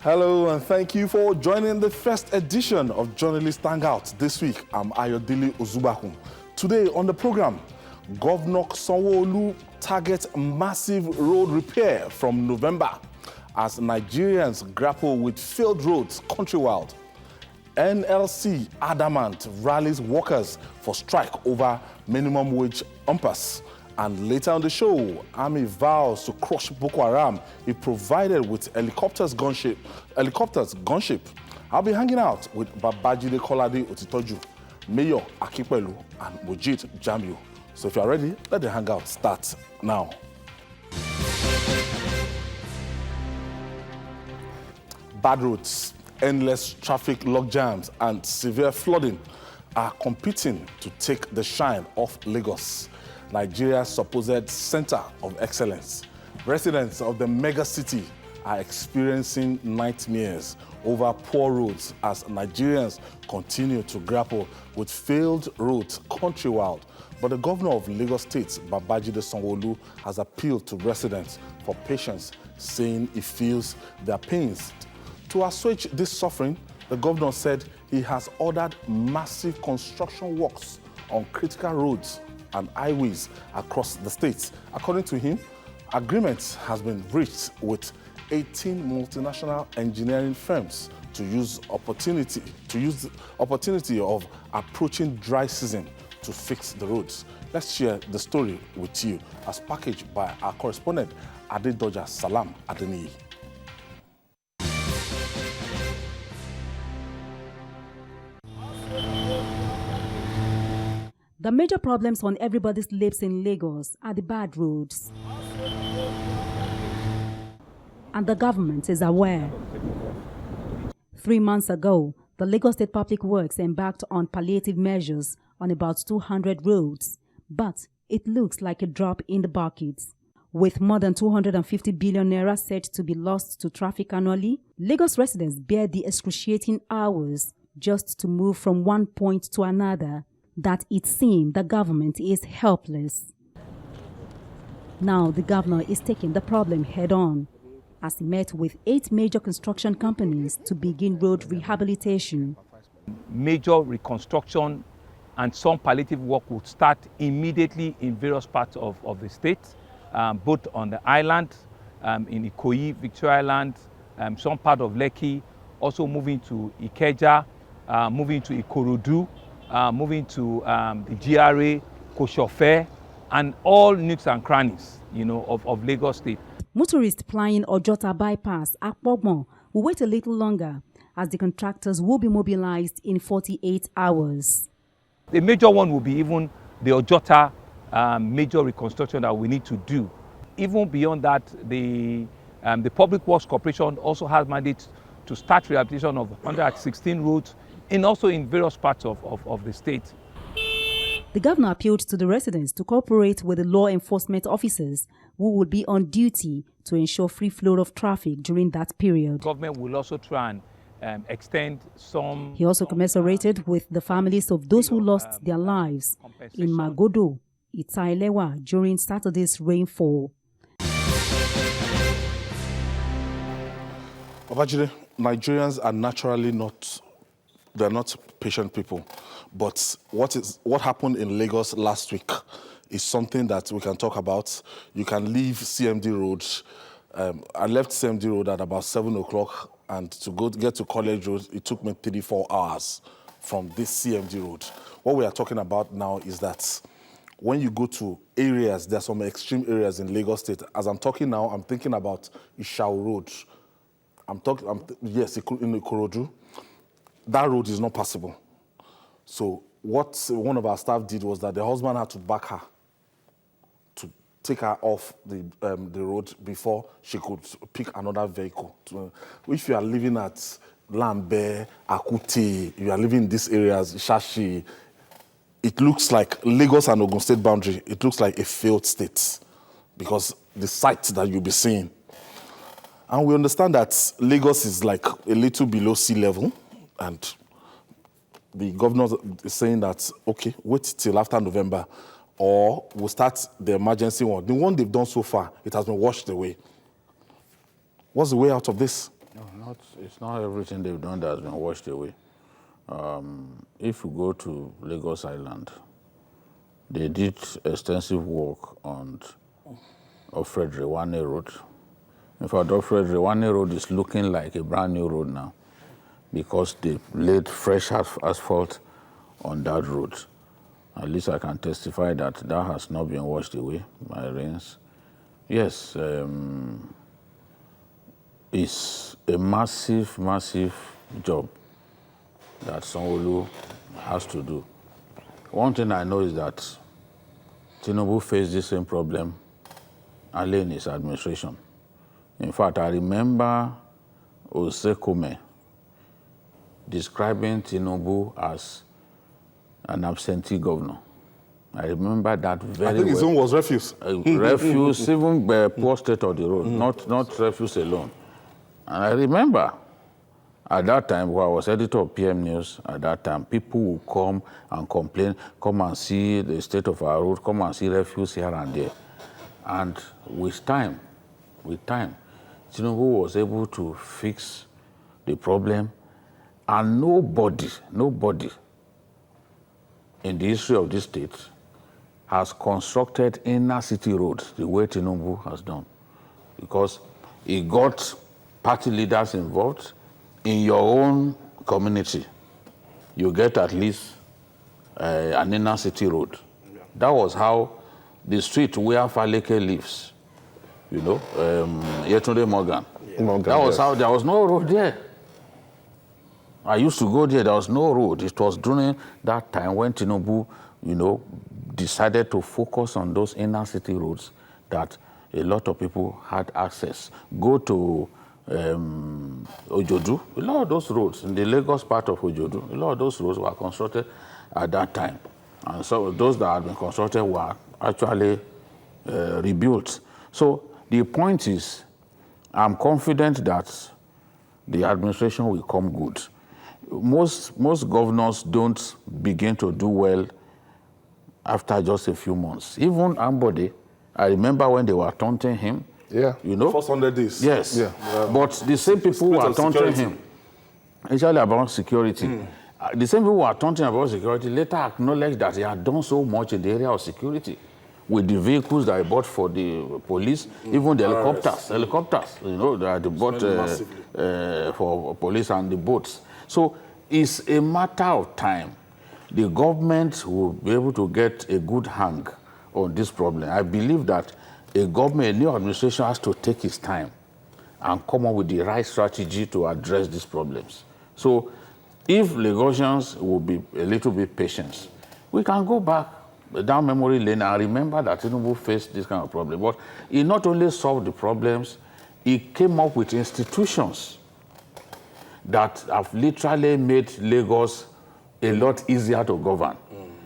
Hello and thank you for joining the first edition of Journalist Hangout. This week, I'm Ayodele Ozubakun. Today on the program, Governor Sanwo-Olu targets massive road repair from November as Nigerians grapple with failed roads countrywide. NLC adamant rallies workers for strike over minimum wage impasse. And later on the show, Army vows to crush Boko Haram if provided with helicopters gunship. I'll be hanging out with Babajide Otitoju, Mayor Akipelu, and Mojit Jamiu. So if you're ready, let the hangout start now. Bad roads, endless traffic logjams, and severe flooding are competing to take the shine off Lagos, Nigeria's supposed center of excellence. Residents of the mega city are experiencing nightmares over poor roads as Nigerians continue to grapple with failed roads countrywide. But the governor of Lagos State, Babajide Sanwo-Olu, has appealed to residents for patience, saying he feels their pains. To assuage this suffering, the governor said he has ordered massive construction works on critical roads and highways across the state. According to him, agreement has been reached with 18 multinational engineering firms to use the opportunity of approaching dry season to fix the roads. Let's share the story with you as packaged by our correspondent Adedoja Salam Adeniyi. The major problems on everybody's lips in Lagos are the bad roads. And the government is aware. 3 months ago, the Lagos State Public Works embarked on palliative measures on about 200 roads, but it looks like a drop in the bucket. With more than 250 billion naira said to be lost to traffic annually, Lagos residents bear the excruciating hours just to move from one point to another that it seems the government is helpless. Now the governor is taking the problem head-on as he met with 8 major construction companies to begin road rehabilitation. Major reconstruction and some palliative work would start immediately in various parts of the state, both on the island, in Ikoyi, Victoria Island, some part of Lekki, also moving to Ikeja, moving to Ikorodu, moving to the GRA, Koshofe, and all nooks and crannies, of Lagos State. Motorists plying Ojota bypass Akpogbon will wait a little longer as the contractors will be mobilized in 48 hours. The major one will be even the Ojota major reconstruction that we need to do. Even beyond that, the Public Works Corporation also has mandate to start rehabilitation of 116 roads and also in various parts of the state. The governor appealed to the residents to cooperate with the law enforcement officers who will be on duty to ensure free flow of traffic during that period. The government will also try and extend some... He also commiserated with the families of those who lost their lives in Magodo, Itailewa during Saturday's rainfall. Babajide, Nigerians are naturally they're not patient people. But what happened in Lagos last week is something that we can talk about. You can leave CMD Road. I left CMD Road at about 7 o'clock, and to get to College Road, it took me 3-4 hours from this CMD Road. What we are talking about now is that when you go to areas, there are some extreme areas in Lagos State. As I'm talking now, I'm thinking about Ishao Road. Yes, in Ikorodu. That road is not passable. So what one of our staff did was that the husband had to back her to take her off the road before she could pick another vehicle. If you are living at Lambe, Akute, you are living in these areas, Shashi, it looks like Lagos and Ogun State boundary, it looks like a failed state because the sight that you'll be seeing. And we understand that Lagos is like a little below sea level, and the governor is saying that, okay, wait till after November, or we'll start the emergency one. The one they've done so far, it has been washed away. What's the way out of this? No, It's not everything they've done that has been washed away. If you go to Lagos Island, they did extensive work on Alfred Rewane Road. In fact, Alfred Rewane Road is looking like a brand new road now because they laid fresh asphalt on that road. At least I can testify that that has not been washed away by rains. Yes, it's a massive, massive job that Sanwoolu has to do. One thing I know is that Tinubu faced the same problem early in his administration. In fact, I remember Osekome describing Tinubu as an absentee governor. I remember that very well. I think his own was refuse. Refuse, even poor state of the road, not refuse alone. And I remember at that time, when I was editor of PM News, at that time, people would come and complain, come and see the state of our road, come and see refuse here and there. And with time, Tinubu was able to fix the problem, and nobody in the history of this state has constructed inner city roads the way Tinubu has done. Because he got party leaders involved. In your own community, you get at least an inner city road. Yeah. That was how the street where Faleke lives, Yetunde Morgan. Yeah. That was how there was no road there. I used to go there was no road. It was during that time when Tinubu, decided to focus on those inner city roads that a lot of people had access. Go to Ojodu, a lot of those roads, in the Lagos part of Ojodu, a lot of those roads were constructed at that time. And so those that had been constructed were actually rebuilt. So the point is, I'm confident that the administration will come good. Most governors don't begin to do well after just a few months. Even Ambode, I remember when they were taunting him. Yeah, first 100 days. Yes, yeah. But the same people who are taunting him, especially about security, the same people who are taunting about security later acknowledged that he had done so much in the area of security with the vehicles that he bought for the police, even the helicopters, that they bought for police and the boats. So it's a matter of time. The government will be able to get a good hang on this problem. I believe that a new administration has to take its time and come up with the right strategy to address these problems. So if Lagosians will be a little bit patient, we can go back down memory lane and remember that Tinubu faced this kind of problem. But he not only solved the problems, he came up with institutions that have literally made Lagos a lot easier to govern.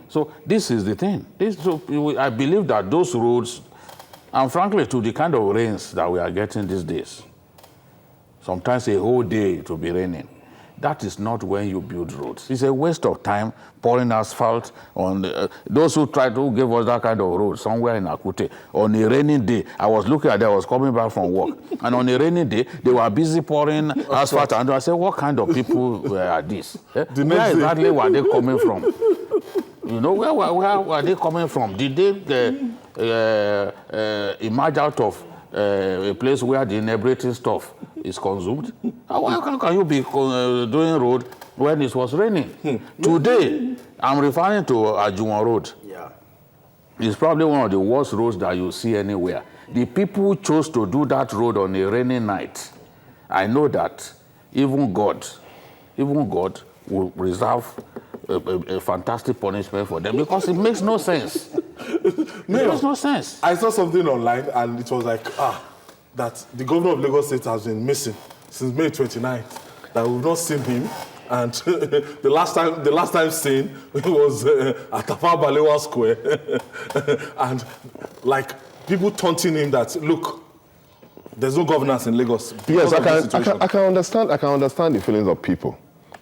So this is the thing. I believe that those roads, and frankly, to the kind of rains that we are getting these days, sometimes a whole day to be raining, that is not when you build roads. It's a waste of time pouring asphalt on those who give us that kind of road somewhere in Akute. On a rainy day, I was looking at it, I was coming back from work, and on a rainy day, they were busy pouring asphalt, and I said, what kind of people were these? Where exactly were they coming from? Where were they coming from? Did they emerge out of a place where the inebriating stuff is consumed? How can you be doing road when it was raining? Today, I'm referring to Ajuwon Road. Yeah. It's probably one of the worst roads that you see anywhere. The people who chose to do that road on a rainy night, I know that even God will reserve a fantastic punishment for them because it makes no sense. It makes no sense. I saw something online and it was like, that the governor of Lagos State has been missing since May 29th, that we've not seen him. And the last time seen was at Tafawa Balewa Square. And like people taunting him that, look, there's no governance in Lagos. Yes, I can understand the feelings of people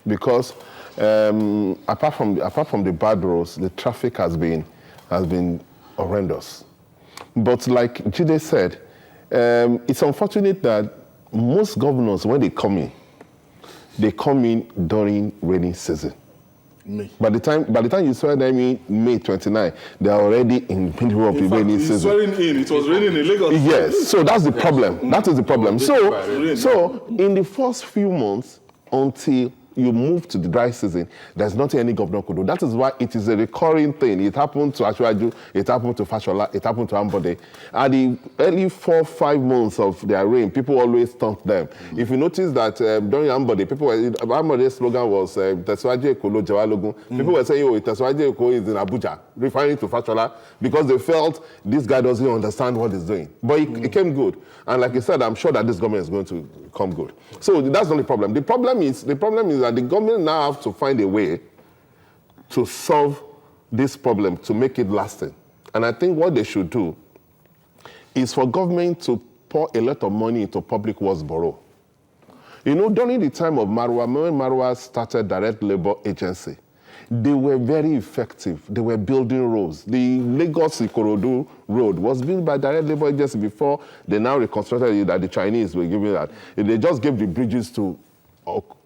because apart from the bad roads, the traffic has been horrendous. But like Jide said, it's unfortunate that most governors, when they come in, they come in during rainy season. May. By the time you swear them in May 29, they are already in middle of the rainy season. Swearing in, it was raining in Lagos. Yes, so that's the problem. That is the problem. So in the first few months, until you move to the dry season, there's nothing any governor could do. That is why it is a recurring thing. It happened to Ashwaju, it happened to Fashola, it happened to Ambode. At the early 4-5 months of their reign, people always taunt them. If you notice that during Ambode, Ambode's slogan was Teswaje Ekolo Jawalogun. People were saying, oh, Teswaje Eko is in Abuja, referring to Fashola, because they felt this guy doesn't understand what he's doing. But it came good. And like I said, I'm sure that this government is going to come good. So that's not the problem. The problem is that the government now have to find a way to solve this problem, to make it lasting. And I think what they should do is for government to pour a lot of money into public works bureau. You know, during the time of Marwa, when Marwa started direct labor agency, they were very effective. They were building roads. The Lagos-Ikorodu road was built by direct labor agency before they now reconstructed it, that the Chinese were giving that. They just gave the bridges to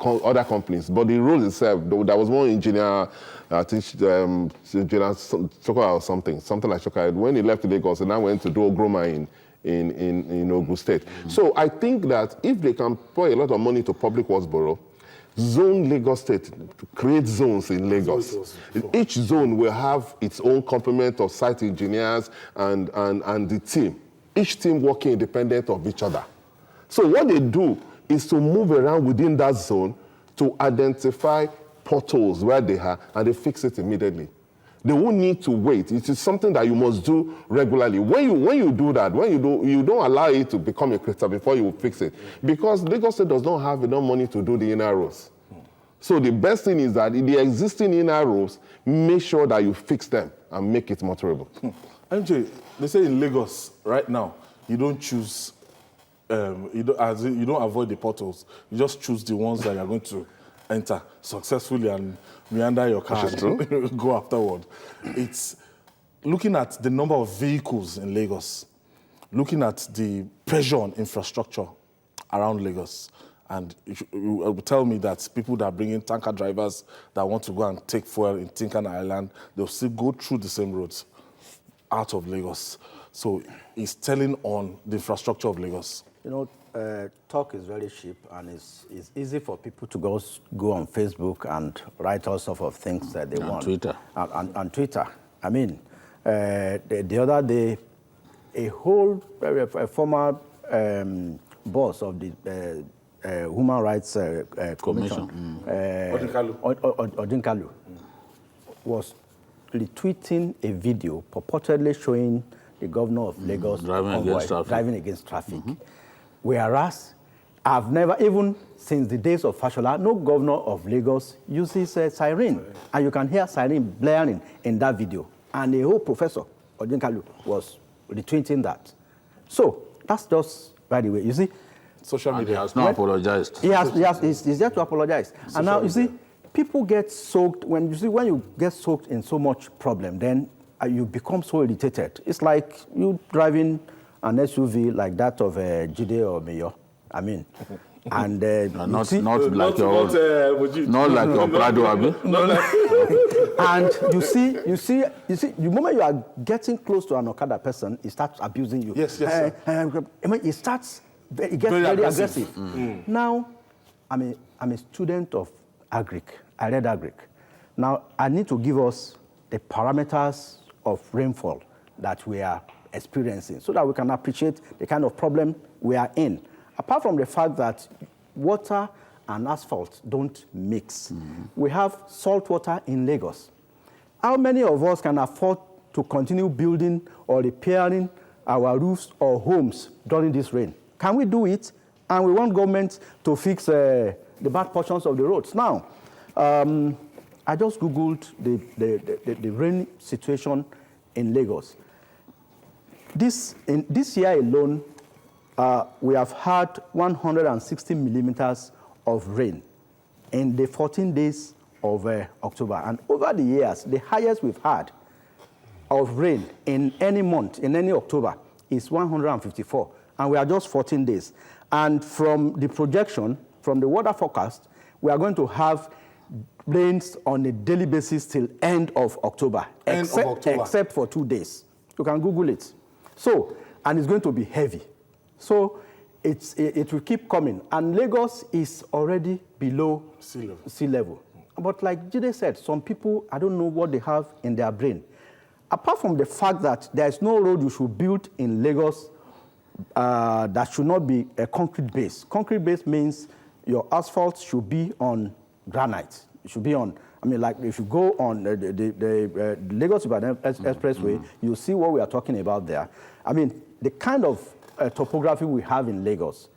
other companies. But the road itself, there was one engineer, I think engineer Choka or something like Choka. When he left Lagos, and now went to do Ogroma in Ogun State. So I think that if they can pour a lot of money to public works bureau, zone Lagos State, create zones in Lagos. Each zone will have its own complement of site engineers and the team. Each team working independent of each other. So what they do is to move around within that zone to identify potholes where they are, and they fix it immediately. They won't need to wait. It is something that you must do regularly. When you do that, you don't allow it to become a crater before you fix it. Because Lagos State does not have enough money to do the inner roads. So the best thing is that in the existing inner roads, make sure that you fix them and make it motorable. MJ, they say in Lagos right now, you don't choose, you don't avoid the potholes. You just choose the ones that you're going to enter successfully and meander your car and go afterward. It's looking at the number of vehicles in Lagos, looking at the pressure on infrastructure around Lagos. And you will tell me that people that are bringing tanker drivers that want to go and take fuel in Tinkan Island, they'll still go through the same roads out of Lagos. So it's telling on the infrastructure of Lagos. You know, talk is very cheap, and it's easy for people to go on Facebook and write all sorts of things that they want. Twitter. And Twitter. I mean, the other day, a former boss of the Human Rights Commission, Odinkalu, was retweeting a video purportedly showing the governor of Lagos driving against traffic. Whereas I've never, even since the days of Fashola, no governor of Lagos uses a siren. And you can hear siren blaring in that video. And the whole professor, Odinkalu, was retweeting that. So that's just, by the way, you see, social media. He has not apologized. He's there to apologize. And now, you see, people get soaked, when you get soaked in so much problem, then you become so irritated. It's like you driving an SUV like that of Jide or Mayor. I mean, and not like your Prado, Abi. And you see, the moment you are getting close to an Okada person, he starts abusing you. Yes. It gets very aggressive. Now, I'm a student of Agric. I read Agric. Now, I need to give us the parameters of rainfall that we are experiencing so that we can appreciate the kind of problem we are in. Apart from the fact that water and asphalt don't mix. We have salt water in Lagos. How many of us can afford to continue building or repairing our roofs or homes during this rain? Can we do it? And we want government to fix the bad portions of the roads. Now, I just Googled the rain situation in Lagos. This year alone, we have had 160 millimeters of rain in the 14 days of October. And over the years, the highest we've had of rain in any month, in any October, is 154. And we are just 14 days. And from the projection, from the weather forecast, we are going to have rains on a daily basis till end of October. Except for 2 days. You can Google it. So, and it's going to be heavy. So it will keep coming. And Lagos is already below sea level. But like Jide said, some people, I don't know what they have in their brain. Apart from the fact that there is no road you should build in Lagos that should not be a concrete base. Concrete base means your asphalt should be on granite. It should be on, I mean, like if you go on the Lagos-Ibadan Expressway, you see what we are talking about there. I mean, the kind of topography we have in Lagos,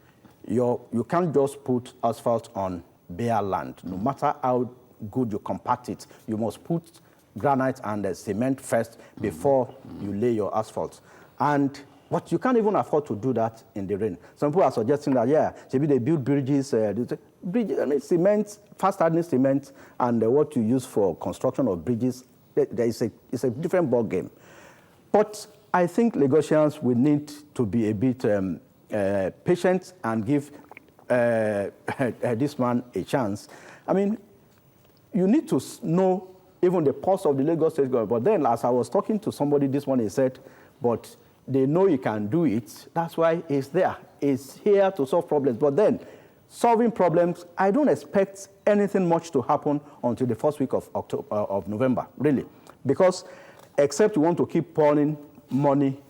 you can't just put asphalt on bare land. No matter how good you compact it, you must put granite and cement first before you lay your asphalt. But you can't even afford to do that in the rain. Some people are suggesting that, yeah, maybe they build bridges, I mean, cement, fast-hardening cement, and what you use for construction of bridges, it's a different ball game. But I think Lagosians will need to be a bit patient and give this man a chance. I mean, you need to know even the pulse of the Lagos state government. But then, as I was talking to somebody this morning, he said, but they know he can do it. That's why he's there. He's here to solve problems. But then, solving problems, I don't expect anything much to happen until the first week of November, really. Because except you want to keep pouring money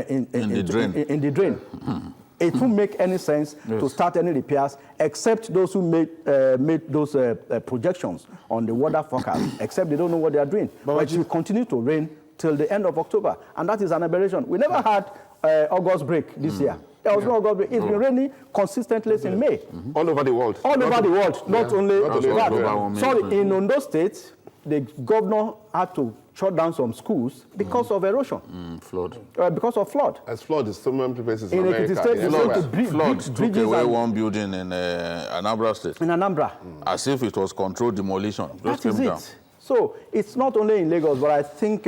in the drain. It won't make any sense to start any repairs, except those who made those projections on the weather forecast, except they don't know what they are doing. But it will continue to rain till the end of October, and that is an aberration. We never had August break this year. There was no August break. It's been raining consistently since May. All over the world. All over the world, not only that. Sorry, in Ondo State, the governor had to shut down some schools because of erosion. Flood. Because of flood. As flood is so many places in America. Flood took away one building in Anambra State. In Anambra. As if it was controlled demolition. That is it. So it's not only in Lagos, but I think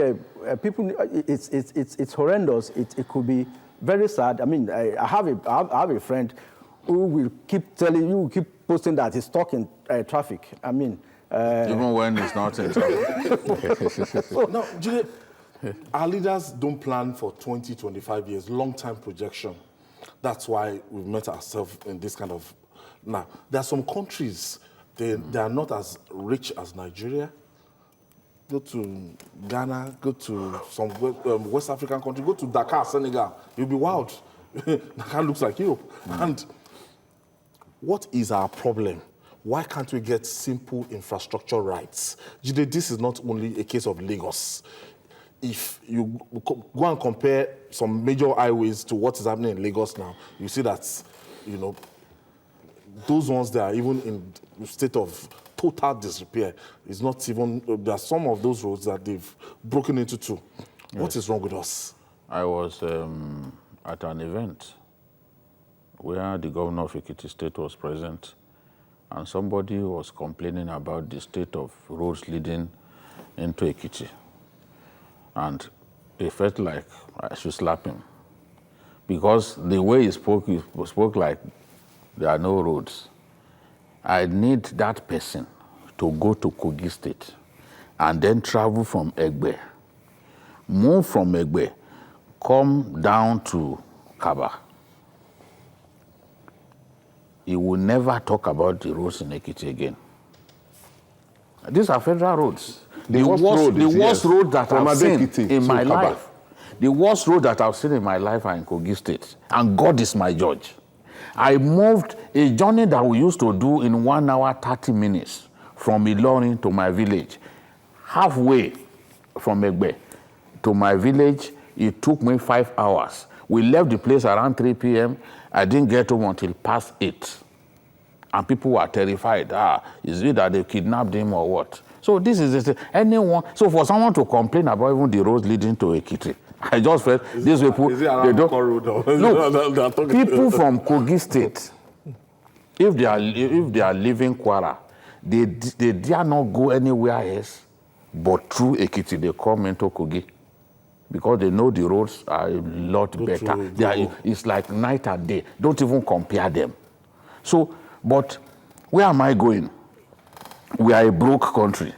people, it's horrendous. It could be very sad. I mean, I have a friend who will keep telling you, keep posting that he's stuck in traffic. I mean, even when it's not in traffic. Now, Jide, our leaders don't plan for 20, 25 years, long-term projection. That's why we've met ourselves in this kind of... Now, there are some countries, they are not as rich as Nigeria. Go to Ghana, go to some West African country, go to Dakar, Senegal. You'll be wild. Dakar looks like Europe. And what is our problem? Why can't we get simple infrastructure rights? Jide, this is not only a case of Lagos. If you go and compare some major highways to what is happening in Lagos now, you see that, you know, those ones that are even in a state of total disrepair. It's not even, there are some of those roads that they've broken into two. Yes. What is wrong with us? I was at an event where the governor of Ekiti State was present, and somebody was complaining about the state of roads leading into Ekiti. And it felt like I should slap him. Because the way he spoke like there are no roads. I need that person to go to Kogi State and then travel from Egbe, move from Egbe, come down to Kaba. He will never talk about the roads in Ekiti again. These are federal roads. The worst road that I've seen in my life. The worst road that I've seen in my life are in Kogi State. And God is my judge. I moved a journey that we used to do in 1 hour, 30 minutes from Ilorin to my village. Halfway from Egbe to my village, it took me 5 hours. We left the place around 3 p.m. I didn't get home until past 8. And people were terrified. Is it that they kidnapped him or what? So this is anyone. So for someone to complain about even the roads leading to Ekiti, I just felt these people. Is it around the road? Look, people from Kogi State, if they are living Kwara, they dare not go anywhere else, but through Ekiti they come into Kogi, because they know the roads are a lot better. It's like night and day. Don't even compare them. So, but Where am I going? We are a broke country.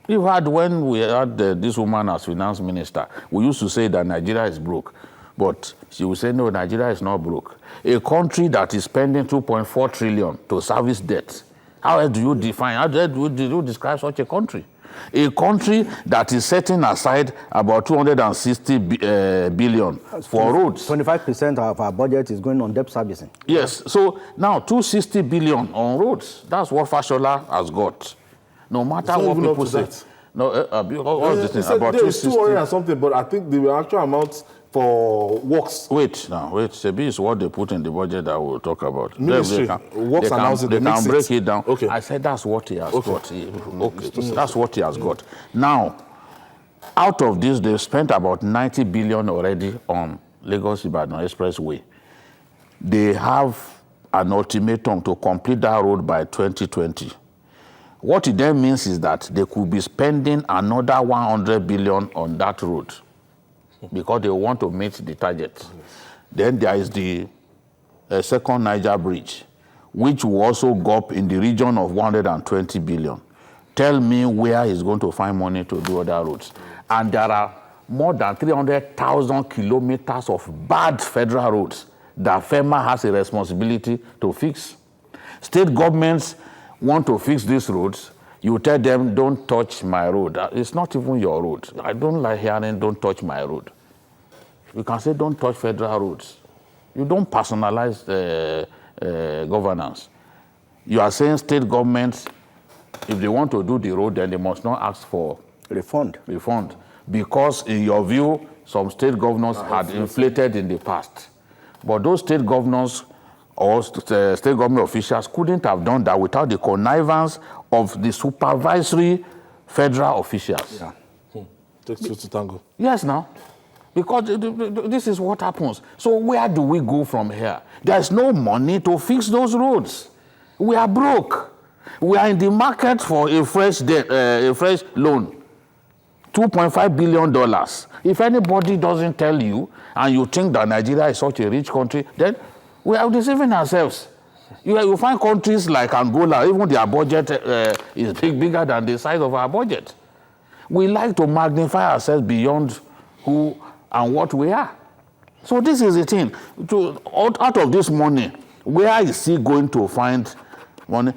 You've had, when we had this woman as finance minister, we used to say that Nigeria is broke. But she would say, no, Nigeria is not broke. A country that is spending 2.4 trillion to service debt. How do you define, how do you describe such a country? A country that is setting aside about 260 billion for roads. 25% of our budget is going on debt servicing. Yes, so now 260 billion on roads. That's what Fashola has got. No matter what people say. No, what's this thing? About there's 200 and something, but I think the actual amount for works. Wait, Sebi is what they put in the budget that we'll talk about. Ministry, works and housing, they can break it down. Okay. I said that's what he has got. Okay, that's what he has got. Now, out of this, they've spent about 90 billion already on Lagos-Ibadan Expressway. They have an ultimatum to complete that road by 2020. What it then means is that they could be spending another 100 billion on that road because they want to meet the target. Yes. Then there is the second Niger bridge, which will also go up in the region of 120 billion. Tell me where he's going to find money to do other roads. And there are more than 300,000 kilometers of bad federal roads that FEMA has a responsibility to fix. State governments want to fix these roads, you tell them, don't touch my road. It's not even your road. I don't like hearing, don't touch my road. You can say, don't touch federal roads. You don't personalize governance. You are saying state governments, if they want to do the road, then they must not ask for refund. Because in your view, some state governors had inflated in the past. But those state governors or state government officials couldn't have done that without the connivance of the supervisory federal officials. Yeah. Takes two to tango. Yes, now. Because this is what happens. So where do we go from here? There's no money to fix those roads. We are broke. We are in the market for a fresh loan. $2.5 billion. If anybody doesn't tell you, and you think that Nigeria is such a rich country, then we are deceiving ourselves. You find countries like Angola, even their budget is bigger than the size of our budget. We like to magnify ourselves beyond who and what we are. So this is the thing. Out of this money, where is he going to find money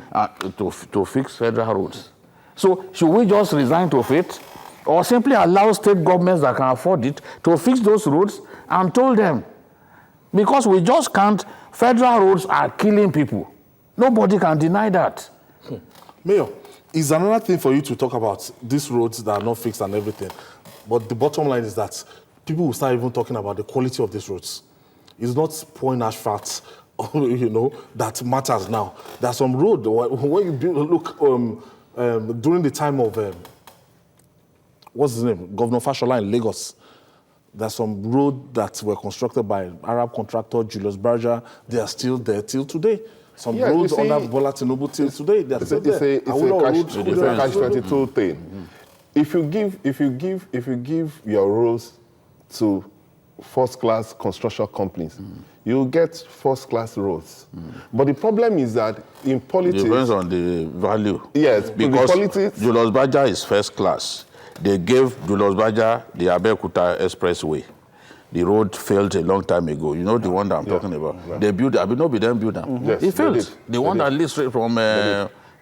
to fix federal roads? So should we just resign to fate? Or simply allow state governments that can afford it to fix those roads and toll them? Because we just can't. Federal roads are killing people. Nobody can deny that. Mayor, is another thing for you to talk about these roads that are not fixed and everything. But the bottom line is that people will start even talking about the quality of these roads. It's not point asphalt, that matters now. There's some road, when you look, during the time of, what's his name, Governor Fashola in Lagos, there's some road that were constructed by Arab contractor Julius Berger. They are still there till today. Some roads under Bola Tinubu till today, they are still there. It's a catch-22 thing. Mm-hmm. If you give your roads to first-class construction companies, you'll get first-class roads. But the problem is that in politics... It depends on the value. Yes, because Julius Berger is first-class. They gave Julius Berger the Abeokuta Expressway. The road failed a long time ago. You know the one that I'm talking about. Yeah. They built it. Nobody then built them. Yes, it failed. The one that leads straight from...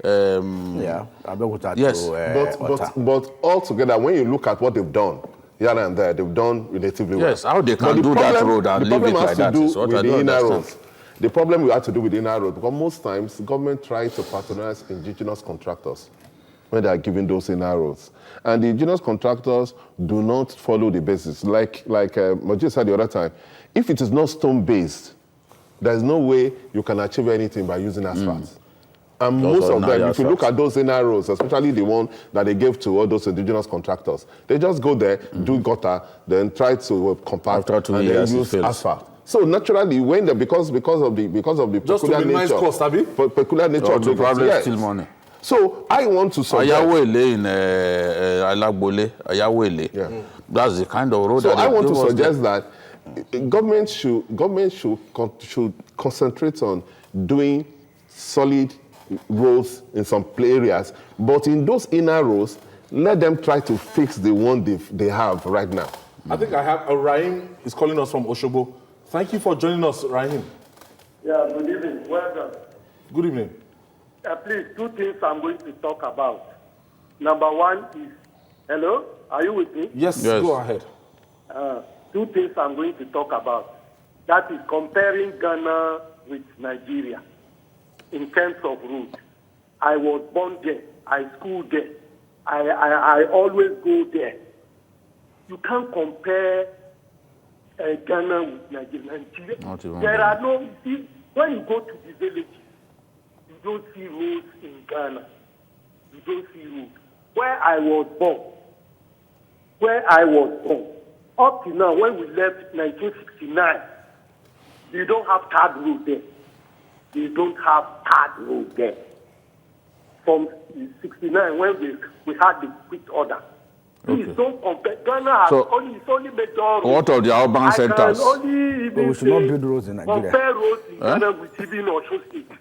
Abeokuta to... But altogether, when you look at what they've done, here and there, they've done relatively well. Yes, how they can do that road and leave it like that is what I don't understand. The problem we have to do with the inner road, because most times the government tries to patronize indigenous contractors when they are giving those inner roads. And the indigenous contractors do not follow the basis. Like Majid said the other time, if it is not stone-based, there's no way you can achieve anything by using asphalt. And most of them, if you look at those inner roads, especially the one that they gave to all those indigenous contractors, they just go there, do gutter, then try to compact, and then use asphalt. So naturally, when because of the peculiar nature, cost, peculiar nature of the problem, still money. So I want to suggest... Ayawele in Alagbole, Ayawele. That's the kind of road. So I want to suggest that government should concentrate on doing solid roads in some areas, but in those inner roads, let them try to fix the one they have right now. I think I have Rahim is calling us from Oshobo. Thank you for joining us, Rahim. Yeah, good evening. Well done. Good evening. Please, two things I'm going to talk about. Number one is, hello, are you with me? Yes. Go ahead. Two things I'm going to talk about. That is comparing Ghana with Nigeria in terms of route. I was born there. I schooled there. I always go there. You can't compare Ghana with Nigeria. There are no, you see, when you go to the villages, you don't see roads in Ghana. You don't see roads. Where I was born, up to now, when we left 1969, they don't have card road there. They don't have card road there. From 69, when we had the quit order. Please don't compare. Ghana has only major roads. What are the urban centers? We should not build roads in Nigeria. Compare roads in Ghana with even Osho State.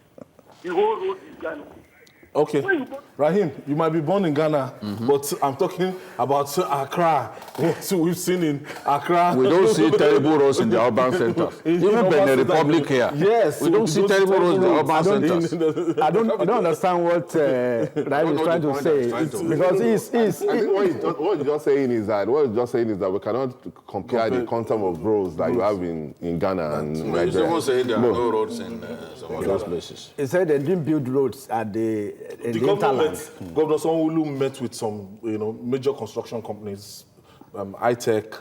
The whole road in Ghana. Okay. Rahim, you might be born in Ghana, but I'm talking about Accra. What we've seen in Accra. We don't see terrible roads in the urban centers. Even Benin Republic here. Yes. We don't see terrible roads in the urban centers. I don't understand what Rahim is trying to say. Because I think what you're just saying is that we cannot compare the quantum of roads that you have in Ghana and Nigeria. Someone saying there are no roads in some of those places. He said they didn't build roads at the Governor Sanwo-Olu met with some, major construction companies, high-tech,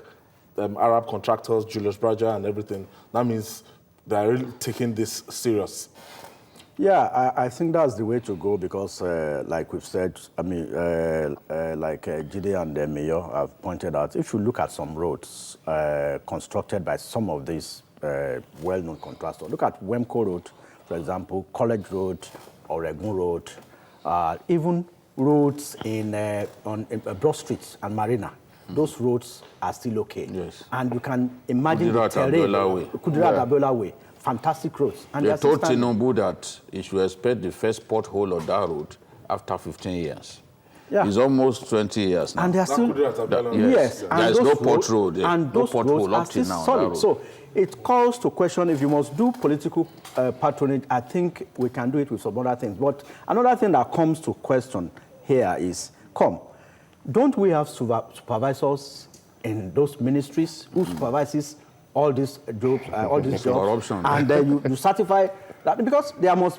Arab contractors, Julius Berger, and everything. That means they are really taking this serious. Yeah, I think that's the way to go because, like we've said, like Jide and the mayor have pointed out, if you look at some roads constructed by some of these well-known contractors, look at Wemco Road, for example, College Road, Oregon Road, even roads on Broad Street and Marina. Those roads are still okay. Yes. And you can imagine the terrain. Kudrat Way. Fantastic roads. And they told Tinubu that he should expect the first pothole on that road after 15 years. Yeah. It's almost 20 years now. And they're still... Yes. There is no pothole there. And those roads are still solid. So it calls to question if you must do political patronage. I think we can do it with some other things. But another thing that comes to question here is, don't we have supervisors in those ministries who supervises all these jobs, Corruption. and then you certify that, because there are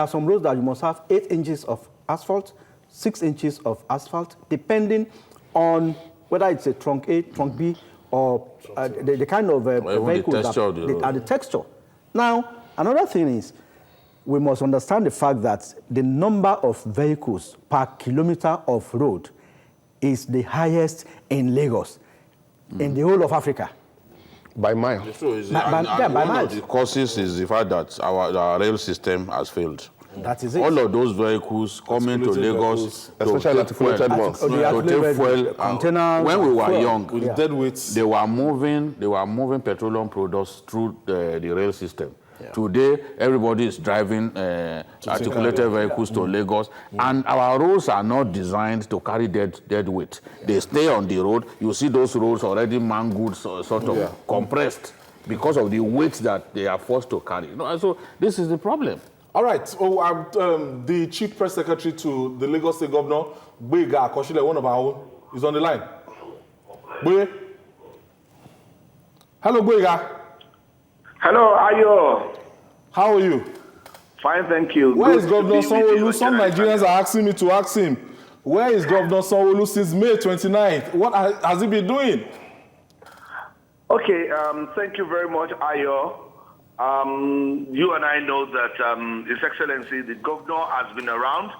some roads that you must have 8 inches of asphalt, 6 inches of asphalt, depending on whether it's a trunk A, trunk B, or the kind of vehicles the texture. Now, another thing is, we must understand the fact that the number of vehicles per kilometer of road is the highest in Lagos, in the whole of Africa. By mile. By mile. The causes is the fact that our rail system has failed. That is it. All of those vehicles coming to Lagos, especially articulated ones, to take fuel. Containers. When we were young, with dead weights, they were moving petroleum products through the rail system. Yeah. Today, everybody is driving articulated vehicles to Lagos, and our roads are not designed to carry dead weight. They stay on the road. You see those roads already mangled, sort of compressed because of the weight that they are forced to carry. So this is the problem. All right. The Chief Press Secretary to the Lagos State Governor, Gboyega Akosile, one of our own, is on the line. Boye? Hello, Gboyega. Hello, Ayo. How are you? Fine, thank you. Where is Governor Sanwo-Olu? Some Nigerians are asking me to ask him, where is Governor Sanwo-Olu since May 29th? What has he been doing? Okay, thank you very much, Ayo. You and I know that His Excellency, the governor, has been around.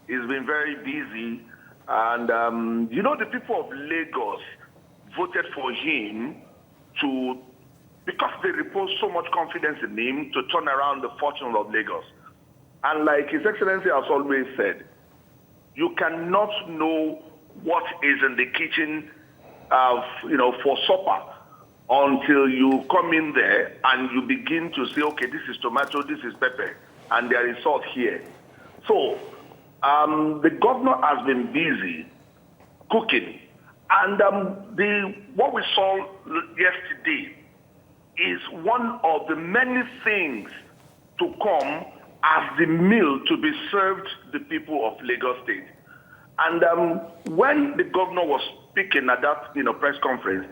He's been very busy. And, the people of Lagos voted for him because they repose so much confidence in him to turn around the fortune of Lagos. And like His Excellency has always said, you cannot know what is in the kitchen for supper until you come in there and you begin to say, okay, this is tomato, this is pepper. and their result here. So the governor has been busy cooking, and what we saw yesterday is one of the many things to come as the meal to be served the people of Lagos State. And when the governor was speaking at that press conference,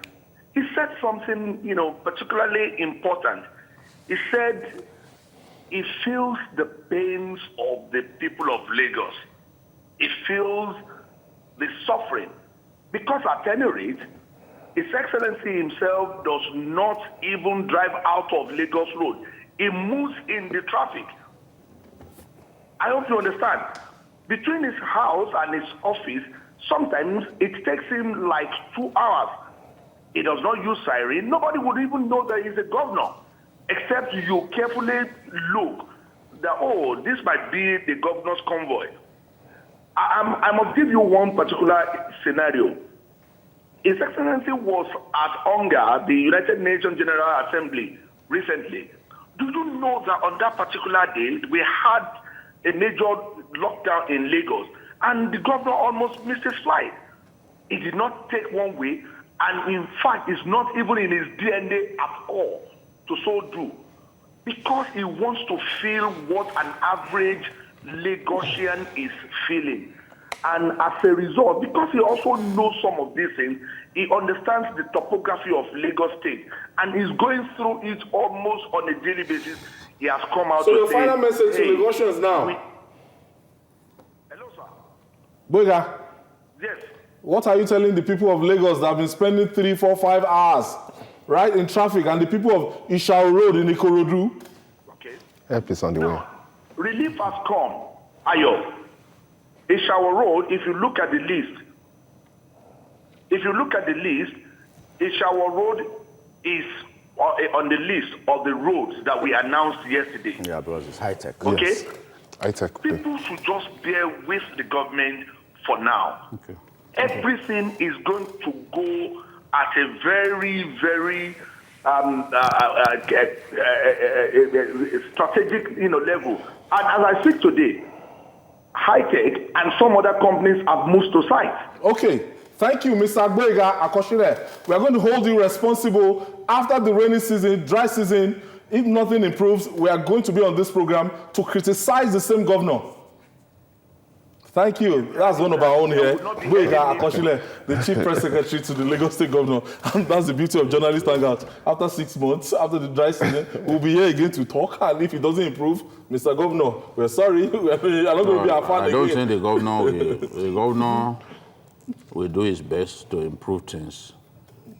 he said something particularly important. He said he feels the pains of the people of Lagos. He feels the suffering. Because at any rate, His Excellency himself does not even drive out of Lagos Road. He moves in the traffic. I hope you understand. Between his house and his office, sometimes it takes him like 2 hours. He does not use siren. Nobody would even know that he's a governor, except you carefully look that, oh, this might be the governor's convoy. I must give you one particular scenario. His Excellency was at UNGA, the United Nations General Assembly, recently. Do you know that on that particular day, we had a major lockdown in Lagos, and the governor almost missed his flight? He did not take one way, and in fact, it's not even in his DNA at all to so do, because he wants to feel what an average Lagosian is feeling. And as a result, because he also knows some of these things, he understands the topography of Lagos State, and he's going through it almost on a daily basis. He has come out so to your say, final message to Lagosians now. Hello, sir. Gboyega, Yes. what are you telling the people of Lagos that have been spending 3, 4, 5 hours right in traffic, and the people of Ishao Road in Ikorodu? Okay. Help is on the way. Relief has come. Ayo. Ishao Road, if you look at the list, Ishao Road is on the list of the roads that we announced yesterday. Yeah, because it's high tech. Okay? Yes. High-tech. People should just bear with the government for now. Okay. Everything is going to go at a very, very strategic level. And as I speak today, high-tech and some other companies have moved to site. Okay, thank you, Mr. Gboyega Akosile. We are going to hold you responsible after the rainy season, dry season. If nothing improves, we are going to be on this program to criticize the same governor. Thank you. That's one of our own here, Gboyega Akosile, the Chief Press Secretary to the Lagos State Governor. And that's the beauty of journalist hangout. After 6 months, after the dry season, we'll be here again to talk. And if it doesn't improve, Mr. Governor, we're sorry. You're not going to be our fan again. I don't think the governor will do his best to improve things.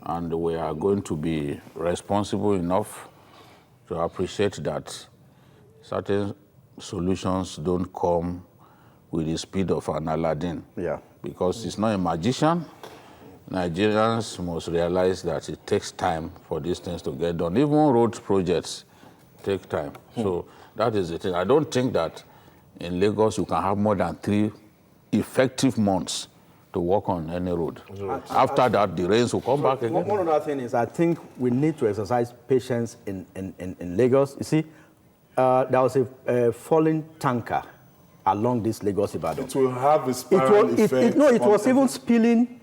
And we are going to be responsible enough to appreciate that certain solutions don't come with the speed of an Aladdin. Yeah. Because he's not a magician. Nigerians must realize that it takes time for these things to get done. Even road projects take time. So that is the thing. I don't think that in Lagos you can have more than 3 effective months to work on any road. After that, the rains will come back again. One other thing is I think we need to exercise patience in Lagos. You see, there was a falling tanker along this Lagos-Ibadan. It will have a spiral effect. It was even spilling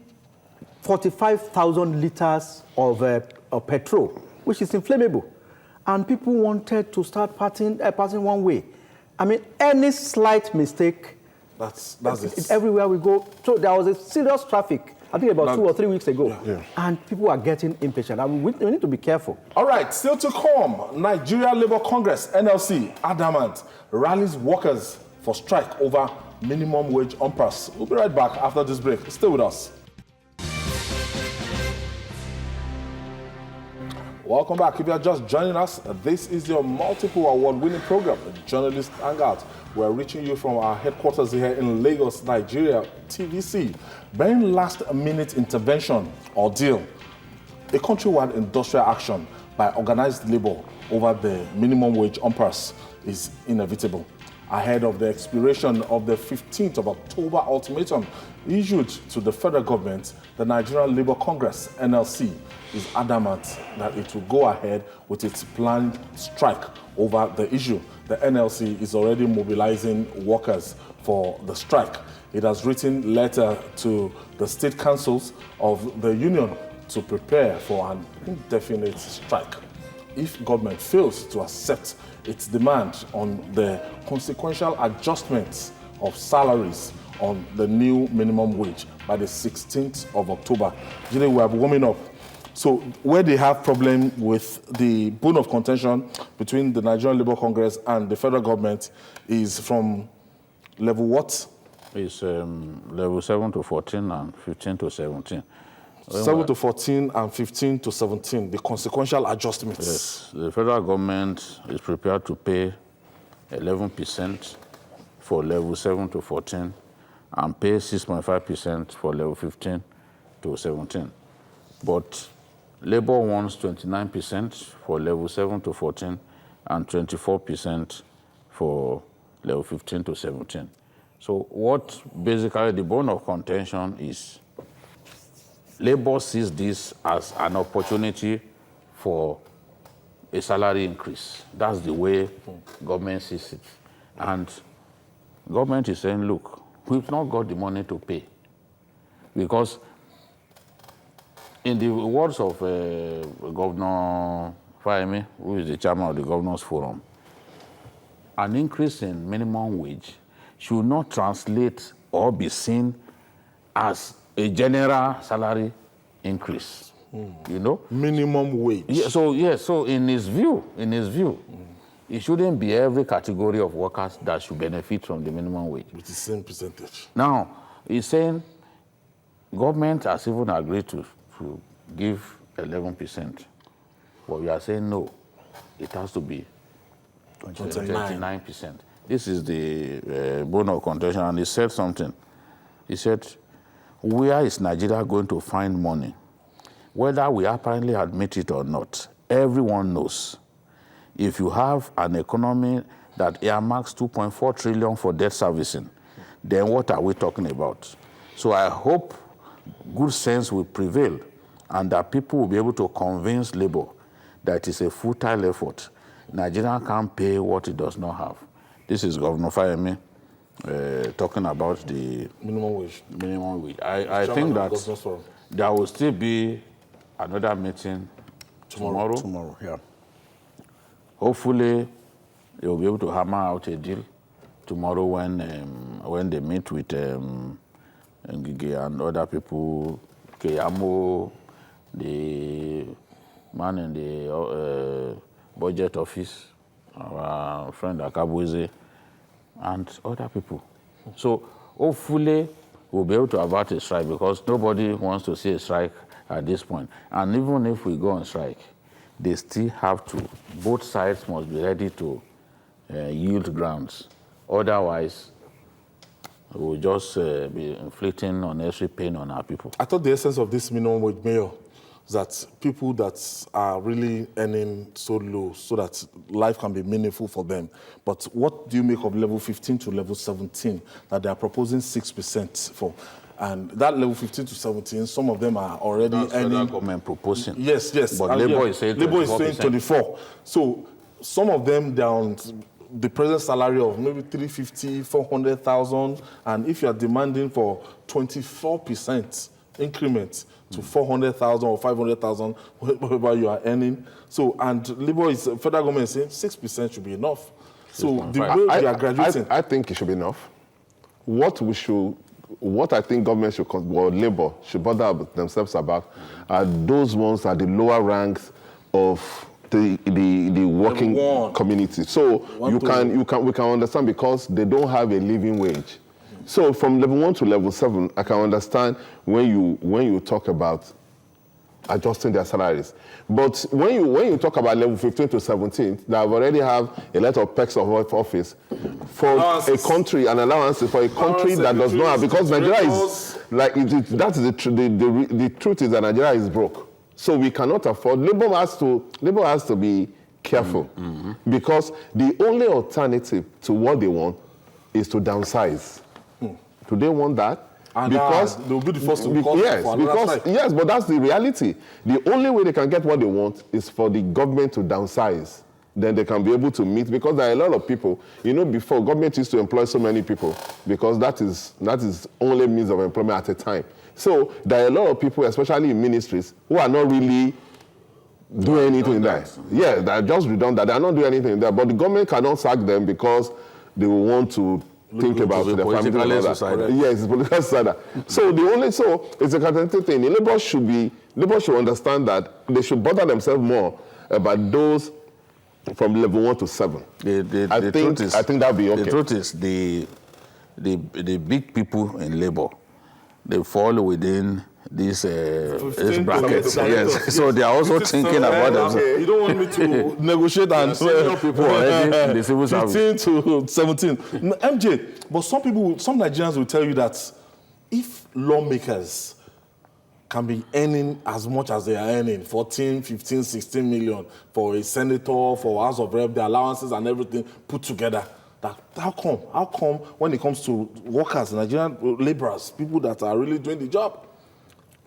45,000 liters of petrol, which is inflammable. And people wanted to start passing one way. I mean, any slight mistake, that's it. Everywhere we go. So there was a serious traffic, I think about 2 or 3 weeks ago. Yeah. And people are getting impatient. I mean, we need to be careful. All right, still to come, Nigeria Labour Congress, NLC, adamant, rallies workers for strike over minimum wage impasse. We'll be right back after this break. Stay with us. Welcome back. If you are just joining us, this is your multiple award-winning program, Journalist Hangout. We're reaching you from our headquarters here in Lagos, Nigeria, TVC. Bearing last-minute intervention or deal, a countrywide industrial action by organized labor over the minimum wage impasse is inevitable. ahead of the expiration of the 15th of October ultimatum issued to the federal government. The Nigerian Labour Congress, NLC, is adamant that it will go ahead with its planned strike over the issue. The NLC is already mobilizing workers for the strike. It has written letter to the state councils of the union to prepare for an indefinite strike. If government fails to accept its demand on the consequential adjustments of salaries on the new minimum wage by the 16th of October. We are warming up. So where they have problem with the bone of contention between the Nigerian Labour Congress and the federal government is from level what? It's level 7 to 14 and 15 to 17. 7 to 14 and 15 to 17, the consequential adjustments. Yes, the federal government is prepared to pay 11% for level 7 to 14 and pay 6.5% for level 15 to 17. But Labour wants 29% for level 7 to 14 and 24% for level 15 to 17. So what basically the bone of contention is, Labour sees this as an opportunity for a salary increase. That's the way government sees it. And government is saying, look, we've not got the money to pay. Because in the words of Governor Fayemi, who is the chairman of the Governors Forum, an increase in minimum wage should not translate or be seen as a general salary increase, you know? Minimum wage. Yeah, so in his view, it shouldn't be every category of workers that should benefit from the minimum wage. With the same percentage. Now, he's saying government has even agreed to give 11%. But we are saying no, it has to be 29%. This is the bone of contention, and he said something. He said, where is Nigeria going to find money? Whether we apparently admit it or not, everyone knows. If you have an economy that earmarks 2.4 trillion for debt servicing, then what are we talking about? So I hope good sense will prevail and that people will be able to convince Labour that it is a futile effort. Nigeria can't pay what it does not have. This is Governor Fayemi talking about the minimum wage. I think that there will still be another meeting tomorrow. Tomorrow, yeah. Hopefully, they will be able to hammer out a deal tomorrow when they meet with Ngige and other people, Keyamo, the man in the budget office, our friend Akabueze, and other people. So hopefully we'll be able to avert a strike because nobody wants to see a strike at this point. And even if we go on strike, they still have to, both sides must be ready to yield grounds. Otherwise, we'll just be inflicting unnecessary pain on our people. I thought the essence of this minimum wage, Mayor, that people that are really earning so low so that life can be meaningful for them. But what do you make of level 15 to level 17 that they are proposing 6% for? And that level 15 to 17, some of them are already earning. Government proposing. Yes. But Labour is saying 24. So some of them down the present salary of maybe 350, 400,000, and if you are demanding for 24% increment to 400,000 or 500,000, whatever you are earning. So, and Labour is, federal government is saying 6% should be enough. So the way we are graduating. I think it should be enough. What I think government should, or Labour should bother themselves about are those ones at the lower ranks of the working community. So we can understand because they don't have a living wage. So from level 1 to level 7, I can understand when you talk about adjusting their salaries. But when you talk about level 15 to 17, they already have a lot of perks of office for a country, and allowances for a country that does not have, because Nigeria is like the truth is that Nigeria is broke. So we cannot afford. Labour has to be careful. Because the only alternative to what they want is to downsize. Do they want that? And because they'll be the first to call yes, for another because strike. yes, but that's the reality. The only way they can get what they want is for the government to downsize. Then they can be able to meet, because there are a lot of people. You know, before government used to employ so many people because that is only means of employment at a time. So there are a lot of people, especially in ministries, who are not really doing anything there. Yeah, they're just redundant. They're not doing anything there. But the government cannot sack them because they will want to think about the family. Yes, it's political suicide. So it's a contradictory thing. The Labour should understand that they should bother themselves more about those from level 1 to 7. I think that'll be okay. The truth is, the big people in Labour, they fall within these brackets. Yes, so they are also thinking about themselves. You don't want me to negotiate and senior people already in the civil service. 15 to 17. MJ, but some Nigerians will tell you that if lawmakers can be earning as much as they are earning, 14, 15, 16 million for a senator, for House of Rep, the allowances and everything put together, how come when it comes to workers, Nigerian laborers, people that are really doing the job?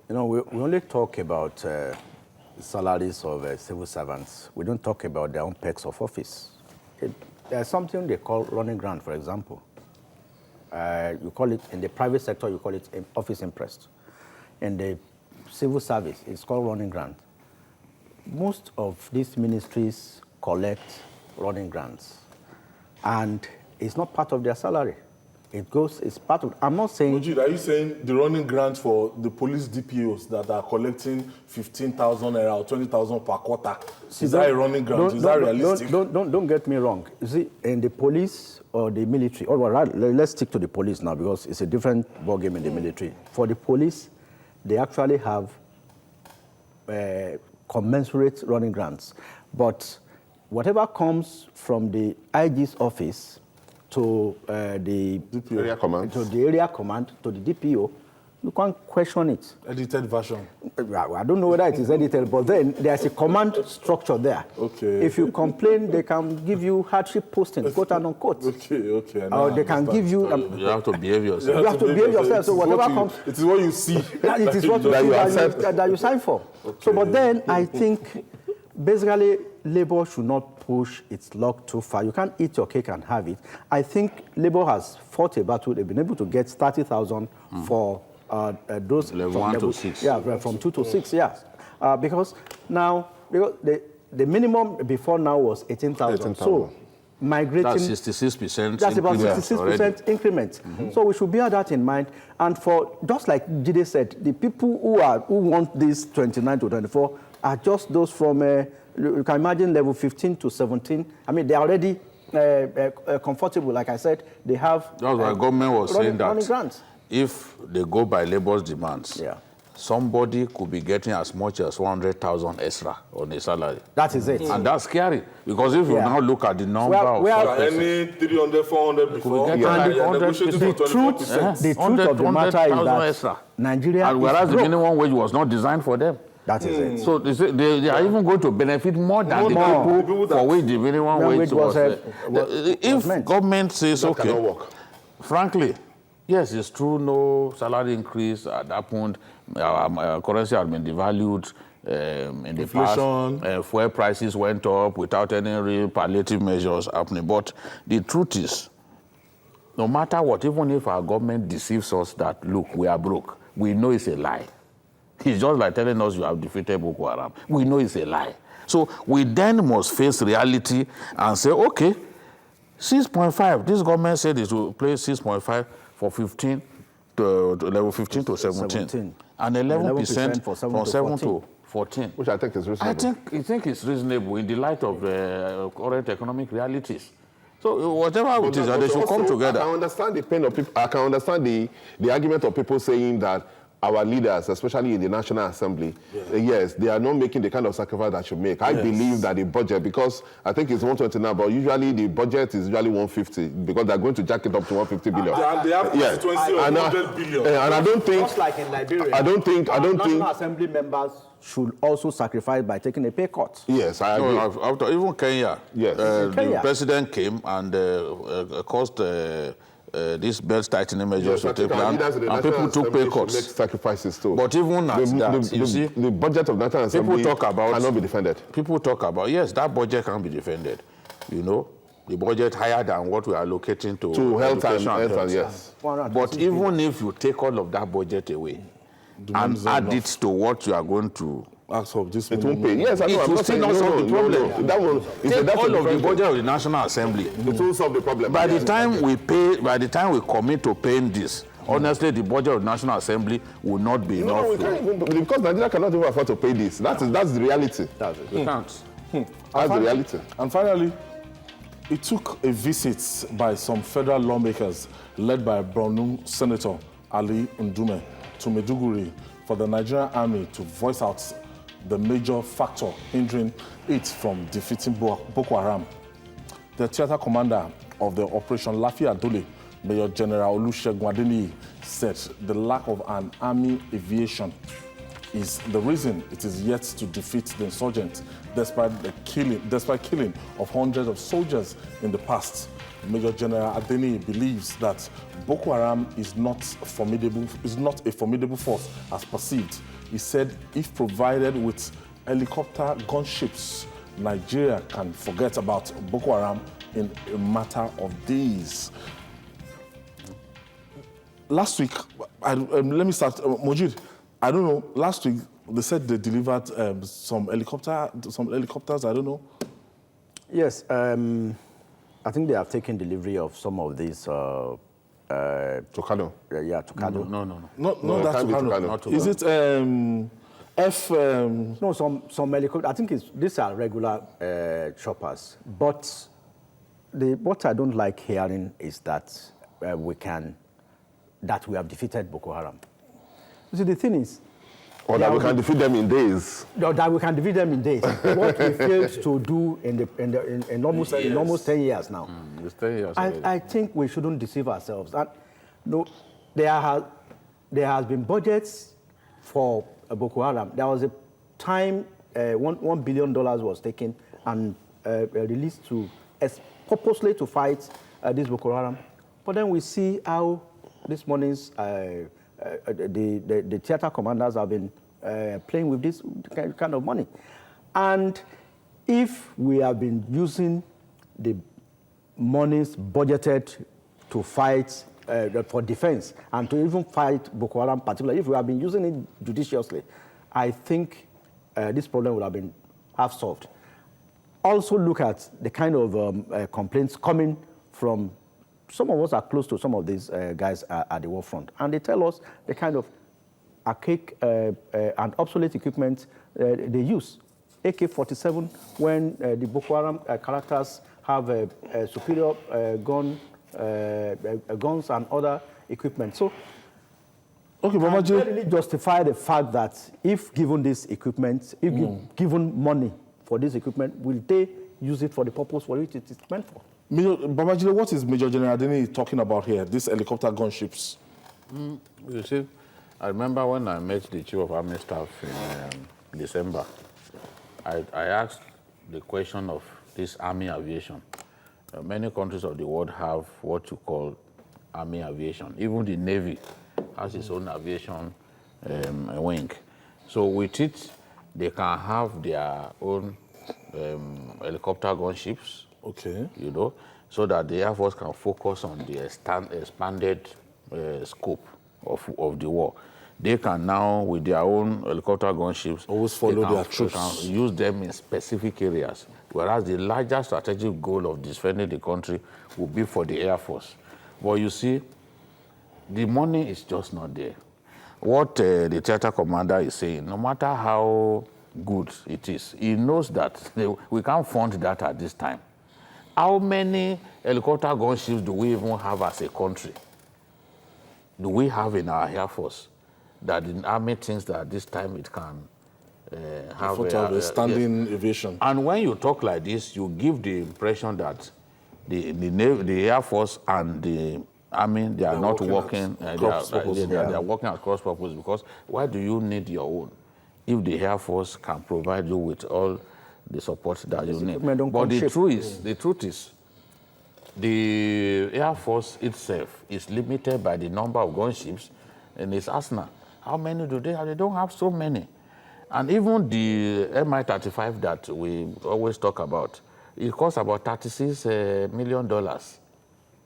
You know, we only talk about salaries of civil servants. We don't talk about their own perks of office. There's something they call running grant, for example. You call it, in the private sector, you call it office imprest. In the civil service, it's called running grant. Most of these ministries collect running grants, and it's not part of their salary. It's part of, I'm not saying... Majid, are you saying the running grant for the police DPOs that are collecting 15,000 or 20,000 per quarter, is that a running grant? Is that realistic? Don't get me wrong. You see, in the police or the military, or rather, let's stick to the police now because it's a different ballgame in the military. For the police, they actually have commensurate running grants. But whatever comes from the IG's office to the area command, to the DPO, you can't question it. Edited version. I don't know whether it is edited, but then there's a command structure there. Okay. If you complain, they can give you hardship posting, quote and unquote. Okay. Or they can give you... you have to behave yourself. You have to behave yourself, so whatever comes... It is what you see. It is what that you sign for. Okay. So, but then I think, basically, Labour should not push its luck too far. You can't eat your cake and have it. I think Labour has fought a battle. They've been able to get 30,000 for those level 1 to 6. Yeah, from 2 to 6, yes. Because the minimum before now was 18,000. So migrating... That's 66%. That's about 66% increment. So we should bear that in mind. And for, just like Jide said, the people who want this 29 to 24 are just those from, you can imagine, level 15 to 17. I mean, they're already comfortable. Like I said, they have... That's why government was saying that grants. If they go by labor's demands, somebody could be getting as much as 100,000 extra on a salary. That is it. And that's scary, because if you now look at the number of... any 300, 400 before, the truth of the matter is that extra. Nigeria and whereas the minimum wage was not designed for them. That is it. So they are even going to benefit more than the people for which the minimum wage was. If government says, okay, frankly, yes, it's true, no salary increase at that point. Our currency has been devalued in the past. Fuel prices went up without any real palliative measures happening. But the truth is, no matter what, even if our government deceives us that, look, we are broke, we know it's a lie. It's just like telling us you have defeated Boko Haram. We know it's a lie. So we then must face reality and say, okay, 6.5. This government said it will play 6.5 for 15 to level 15 to 17. And 11% from 7 to 14. Which I think is reasonable. I think it's reasonable in the light of the current economic realities. So whatever it is, they should come together. I can understand the pain of people. I can understand the argument of people saying that our leaders, especially in the National Assembly, yes, they are not making the kind of sacrifice that should make. I believe that the budget, because I think it's 120 now, but usually the budget is usually 150 because they're going to jack it up to 150 billion. And they have constituency of 100 billion. And I don't think, just like in Liberia, I don't think National Assembly members should also sacrifice by taking a pay cut. Yes, I agree. No, after, even Kenya, yes. The president came and caused these belt tightening measures to take place, and people took pay cuts. Make sacrifices too. But even at that, you see, the budget of National Assembly cannot be defended. People talk about, yes, that budget can be defended. You know, the budget higher than what we are allocating to health and yes. But even if you take all of that budget away and add it to what you are going to ask for this, it won't pay. Yes, I know. It will still not solve the problem. No. That will take all of the budget of the National Assembly. It will solve the problem. By the time we commit to paying this, honestly, the budget of the National Assembly will not be enough. Because Nigeria cannot even afford to pay this. That's the reality. That's it. We can't. That's the reality. And finally, it took a visit by some federal lawmakers led by Borno Senator Ali Ndume to Maiduguri for the Nigerian army to voice out the major factor hindering it from defeating Boko Haram. The theater commander of the Operation Lafi Adole, Major General Olusegun Adeniyi, said the lack of an army aviation is the reason it is yet to defeat the insurgents, despite killing of hundreds of soldiers in the past. Major General Adeniyi believes that Boko Haram is not a formidable force as perceived. He said if provided with helicopter gunships, Nigeria can forget about Boko Haram in a matter of days. Last week, let me start, Mojid, I don't know, last week they said they delivered some helicopters, I don't know. Yes, I think they have taken delivery of some of these Tucano. Yeah, Tucano. No, that's Tucano. Is it No, some helicopters. I think these are regular choppers. But what I don't like hearing is that we have defeated Boko Haram. You see, the thing is, or that we can defeat them in days. No, that we can defeat them in days. What we failed to do in almost 10 years now. It's 10 years I think we shouldn't deceive ourselves. And, no, there has been budgets for Boko Haram. There was a time $1 billion was taken and released purposely to fight this Boko Haram. But then we see how this morning's the theater commanders have been playing with this kind of money. And if we have been using the monies budgeted to fight for defense and to even fight Boko Haram particularly, if we have been using it judiciously, I think this problem would have been half solved. Also look at the kind of complaints coming from some of us are close to some of these guys at the war front, and they tell us the kind of archaic and obsolete equipment they use. AK-47, when the Boko Haram characters have superior guns and other equipment. So, okay, can they really justify the fact that if given this equipment, if given money for this equipment, will they use it for the purpose for which it is meant for? Babajide, what is Major General Adeniyi talking about here, these helicopter gunships? You see, I remember when I met the Chief of Army Staff in December, I asked the question of this army aviation. Many countries of the world have what you call army aviation. Even the Navy has its own aviation wing. So with it, they can have their own helicopter gunships. Okay. You know, so that the Air Force can focus on the expanded scope of the war. They can now, with their own helicopter gunships, always follow their troops. They can use them in specific areas. Whereas the larger strategic goal of defending the country will be for the Air Force. But you see, the money is just not there. What the theater commander is saying, no matter how good it is, he knows that we can't fund that at this time. How many helicopter gunships do we even have as a country? Do we have in our Air Force? that the army thinks that this time it can have a standing aviation. And when you talk like this, you give the impression that the Air Force and the Army, they are not working. They are working at cross purpose, because why do you need your own if the Air Force can provide you with all the support that you need? But the truth is, the Air Force itself is limited by the number of gunships in its arsenal. How many do they have? They don't have so many. And even the Mi-35 that we always talk about, it costs about $36 million.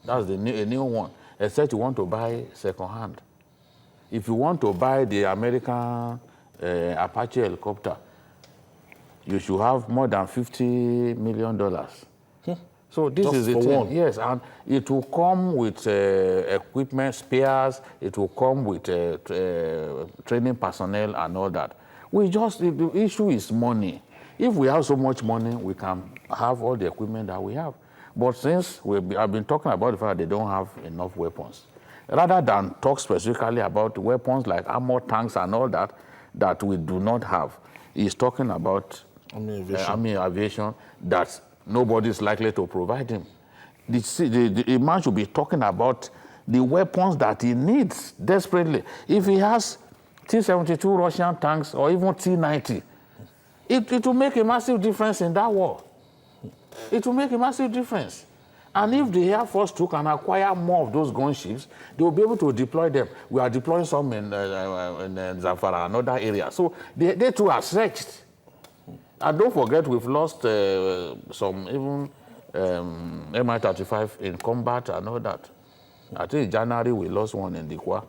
That's a new one, except you want to buy second-hand. If you want to buy the American Apache helicopter, you should have more than $50 million. So this is the thing. Yes, and it will come with equipment, spares. It will come with training personnel and all that. The issue is money. If we have so much money, we can have all the equipment that we have. But since I've been talking about the fact that they don't have enough weapons, rather than talk specifically about weapons like armor tanks and all that, that we do not have, he's talking about army aviation that nobody is likely to provide him. The man should be talking about the weapons that he needs desperately. If he has T-72 Russian tanks or even T-90, it will make a massive difference in that war. It will make a massive difference. And if the Air Force too can acquire more of those gunships, they will be able to deploy them. We are deploying some in Zamfara and other areas. So they too are stretched. And don't forget, we've lost some even Mi-35 in combat and all that. I think in January we lost one in Dikwa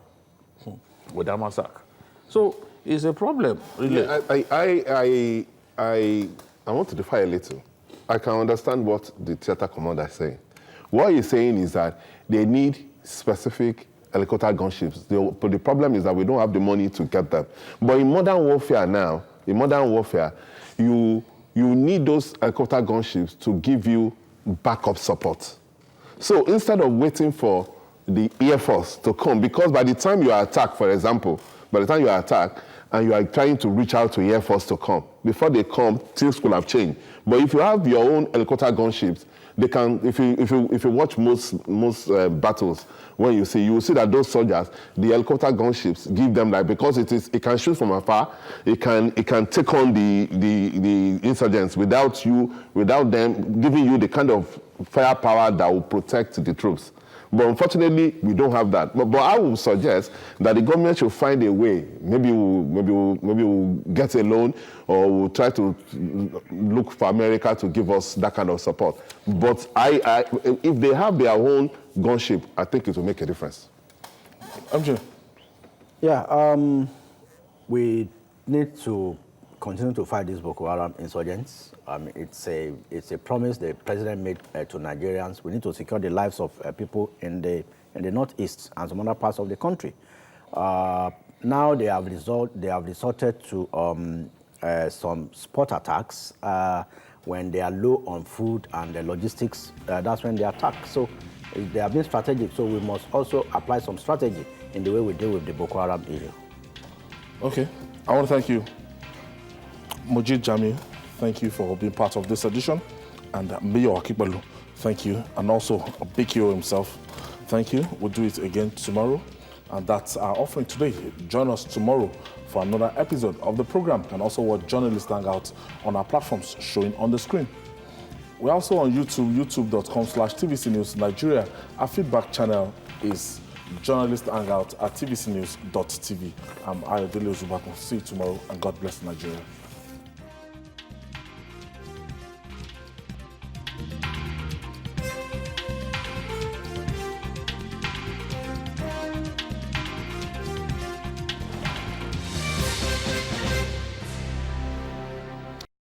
with a massacre. So it's a problem, really. Yeah, I want to defy a little. I can understand what the theater commander is saying. What he's saying is that they need specific helicopter gunships. But the problem is that we don't have the money to get them. But in modern warfare now, you need those helicopter gunships to give you backup support. So instead of waiting for the Air Force to come, because by the time you are attacked, for example, and you are trying to reach out to Air Force to come, before they come, things could have changed. But if you have your own helicopter gunships, they can. If you watch most battles, when you will see that those soldiers, the helicopter gunships give them because it can shoot from afar, it can take on the insurgents without them giving you the kind of firepower that will protect the troops. But unfortunately, we don't have that. But I would suggest that the government should find a way. Maybe we'll get a loan, or we'll try to look for America to give us that kind of support. But if they have their own gunship, I think it will make a difference. MJ. Yeah, we need to continue to fight these Boko Haram insurgents. It's a promise the president made to Nigerians. We need to secure the lives of people in the northeast and some other parts of the country. Now they have resorted to some spot attacks when they are low on food and the logistics. That's when they attack. So they have been strategic. So we must also apply some strategy in the way we deal with the Boko Haram issue. Okay, I want to thank you, Mojid Jami. Thank you for being part of this edition. And Mayor Akibalu, thank you. And also Bikio himself, thank you. We'll do it again tomorrow. And that's our offering today. Join us tomorrow for another episode of the program, and also watch Journalist Hangout on our platforms showing on the screen. We're also on YouTube, youtube.com/TVC News Nigeria. Our feedback channel is Journalist Hangout at tvcnews.tv. I'm Ayodele Ozubakun. See you tomorrow, and God bless Nigeria.